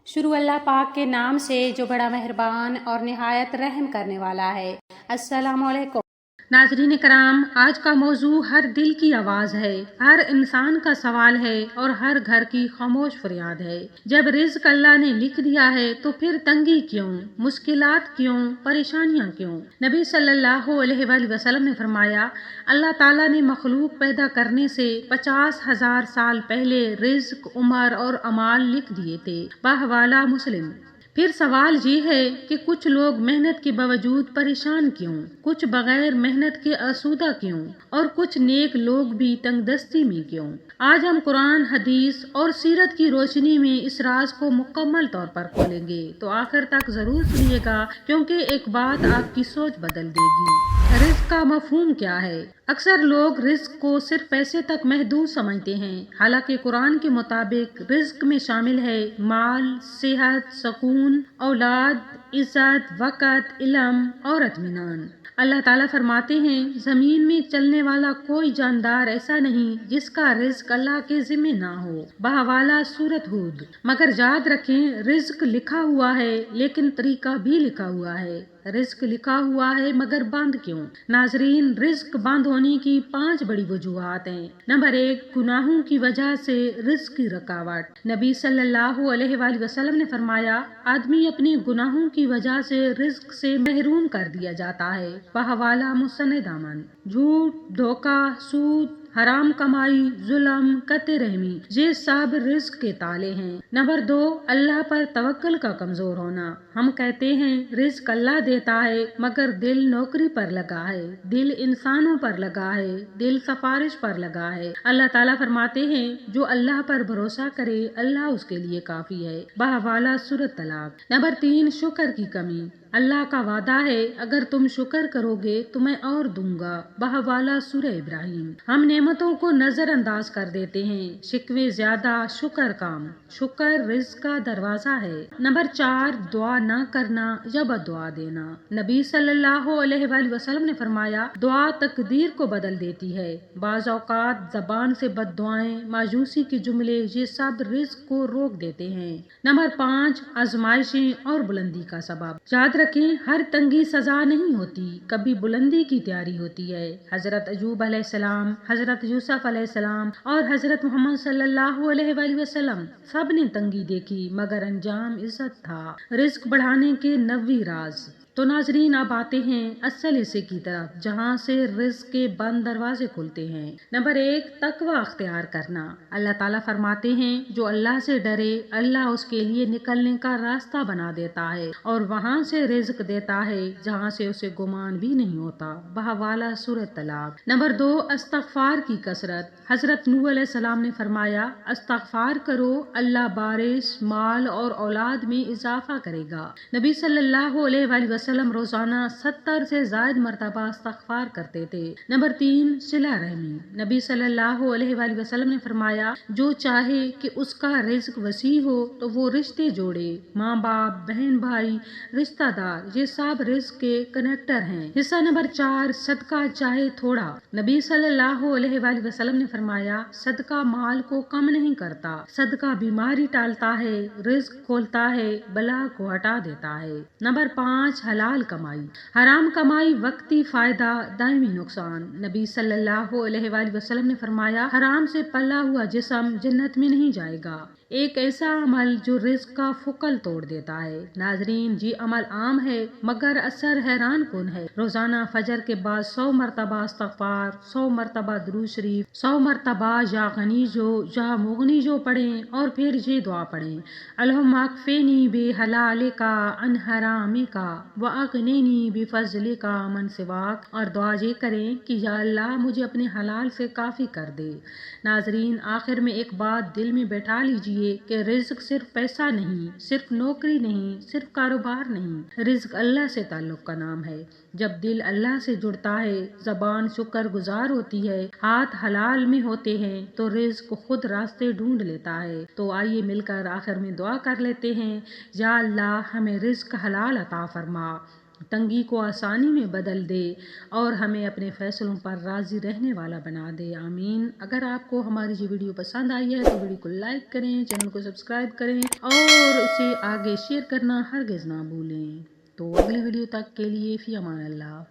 شروع اللہ پاک کے نام سے جو بڑا مہربان اور نہایت رحم کرنے والا ہے۔ السلام علیکم ناظرین کرام، آج کا موضوع ہر دل کی آواز ہے، ہر انسان کا سوال ہے اور ہر گھر کی خاموش فریاد ہے۔ جب رزق اللہ نے لکھ دیا ہے تو پھر تنگی کیوں، مشکلات کیوں، پریشانیاں کیوں؟ نبی صلی اللہ علیہ وآلہ وسلم نے فرمایا، اللہ تعالیٰ نے مخلوق پیدا کرنے سے 50,000 سال پہلے رزق، عمر اور اعمال لکھ دیے تھے۔ بحوالہ مسلم۔ پھر سوال یہ ہے کہ کچھ لوگ محنت کے باوجود پریشان کیوں، کچھ بغیر محنت کے آسودہ کیوں، اور کچھ نیک لوگ بھی تنگ دستی میں کیوں؟ آج ہم قرآن، حدیث اور سیرت کی روشنی میں اس راز کو مکمل طور پر کھولیں گے، تو آخر تک ضرور سنیے گا کیونکہ ایک بات آپ کی سوچ بدل دے گی۔ رزق کا مفہوم کیا ہے؟ اکثر لوگ رزق کو صرف پیسے تک محدود سمجھتے ہیں، حالانکہ قرآن کے مطابق رزق میں شامل ہے مال، صحت، سکون، اولاد، عزت، وقت، علم اور اطمینان۔ اللہ تعالیٰ فرماتے ہیں، زمین میں چلنے والا کوئی جاندار ایسا نہیں جس کا رزق اللہ کے ذمہ نہ ہو۔ بحوالہ سورۃ ہود۔ مگر یاد رکھیں، رزق لکھا ہوا ہے لیکن طریقہ بھی لکھا ہوا ہے۔ رزق لکھا ہوا ہے مگر بند کیوں؟ ناظرین، رزق بند ہونے کی 5 بڑی وجوہات ہیں۔ نمبر 1، گناہوں کی وجہ سے رزق کی رکاوٹ۔ نبی صلی اللہ علیہ وآلہ وسلم نے فرمایا، آدمی اپنے گناہوں کی وجہ سے رزق سے محروم کر دیا جاتا ہے۔ بحوالہ مسند احمد۔ جھوٹ، دھوکہ، سود، حرام کمائی، ظلم، قطع رحمی، یہ سب رزق کے تالے ہیں۔ نمبر 2، اللہ پر توکل کا کمزور ہونا۔ ہم کہتے ہیں رزق اللہ دیتا ہے مگر دل نوکری پر لگا ہے، دل انسانوں پر لگا ہے، دل سفارش پر لگا ہے۔ اللہ تعالیٰ فرماتے ہیں، جو اللہ پر بھروسہ کرے اللہ اس کے لیے کافی ہے۔ بحوالہ سورۃ طلاق۔ نمبر 3، شکر کی کمی۔ اللہ کا وعدہ ہے، اگر تم شکر کرو گے تو میں اور دوں گا۔ بحوالہ سورہ ابراہیم۔ ہم نعمتوں کو نظر انداز کر دیتے ہیں، شکوے زیادہ، شکر کم۔ شکر رزق کا دروازہ ہے۔ نمبر 4، دعا نہ کرنا یا بد دعا دینا۔ نبی صلی اللہ علیہ وآلہ وسلم نے فرمایا، دعا تقدیر کو بدل دیتی ہے۔ بعض اوقات زبان سے بد دعائیں، مایوسی کے جملے، یہ سب رزق کو روک دیتے ہیں۔ نمبر 5، آزمائشیں اور بلندی کا سبب۔ یاد رکھیں، ہر تنگی سزا نہیں ہوتی، کبھی بلندی کی تیاری ہوتی ہے۔ حضرت ایوب علیہ السلام، حضرت یوسف علیہ السلام اور حضرت محمد صلی اللہ علیہ وآلہ وسلم سب نے تنگی دیکھی مگر انجام عزت تھا۔ رزق بڑھانے کے 90 راز۔ تو ناظرین، اب آتے ہیں اصل حصے کی طرف جہاں سے رزق کے بند دروازے کھلتے ہیں۔ نمبر 1، تقوی اختیار کرنا۔ اللہ تعالیٰ فرماتے ہیں، جو اللہ سے ڈرے اللہ اس کے لیے نکلنے کا راستہ بنا دیتا ہے اور وہاں سے رزق دیتا ہے جہاں سے اسے گمان بھی نہیں ہوتا۔ بحوالہ سورۃ طلاق۔ نمبر 2، استغفار کی کثرت۔ حضرت نوح علیہ السلام نے فرمایا، استغفار کرو، اللہ بارش، مال اور اولاد میں اضافہ کرے گا۔ نبی صلی اللہ علیہ وآلہ وسلم روزانہ 70 سے زائد مرتبہ استغفار کرتے تھے۔ نمبر 3، صلہ رحمی۔ نبی صلی اللہ علیہ وآلہ وسلم نے فرمایا، جو چاہے کہ اس کا رزق وسیع ہو تو وہ رشتے جوڑے۔ ماں باپ، بہن بھائی، رشتہ دار، یہ سب رزق کے کنیکٹر ہیں۔ حصہ نمبر 4، صدقہ چاہے تھوڑا۔ نبی صلی اللہ علیہ وآلہ وسلم نے فرمایا، صدقہ مال کو کم نہیں کرتا، صدقہ بیماری ٹالتا ہے، رزق کھولتا ہے، بلا کو ہٹا دیتا ہے۔ نمبر 5، حلال کمائی۔ حرام کمائی وقتی فائدہ، دائمی نقصان۔ نبی صلی اللہ علیہ وآلہ وسلم نے فرمایا، حرام سے پلا ہوا جسم جنت میں نہیں جائے گا۔ ایک ایسا عمل جو رزق کا فکل توڑ دیتا ہے۔ ناظرین، یہ عمل عام ہے مگر اثر حیران کن ہے۔ روزانہ فجر کے بعد 100 مرتبہ استغفار، 100 مرتبہ درود شریف، 100 مرتبہ یا غنی جو یا مغنی جو پڑھیں اور پھر یہ دعا پڑھیں، اللہم اکفینی بحلالک عن حرامک واغننی بفضلک عمن سواک، اور دعا یہ کریں کہ یا اللہ مجھے اپنے حلال سے کافی کر دے۔ ناظرین، آخر میں ایک بات دل میں بیٹھا لیجئے کہ رزق صرف پیسہ نہیں، صرف نوکری نہیں، صرف کاروبار نہیں، رزق اللہ سے تعلق کا نام ہے۔ جب دل اللہ سے جڑتا ہے، زبان شکر گزار ہوتی ہے، ہاتھ حلال میں ہوتے ہیں تو رزق خود راستے ڈھونڈ لیتا ہے۔ تو آئیے مل کر آخر میں دعا کر لیتے ہیں، یا اللہ ہمیں رزق حلال عطا فرما، تنگی کو آسانی میں بدل دے اور ہمیں اپنے فیصلوں پر راضی رہنے والا بنا دے، آمین۔ اگر آپ کو ہماری یہ ویڈیو پسند آئی ہے تو ویڈیو کو لائک کریں، چینل کو سبسکرائب کریں اور اسے آگے شیئر کرنا ہرگز نہ بھولیں۔ تو اگلی ویڈیو تک کے لیے فی امان اللہ۔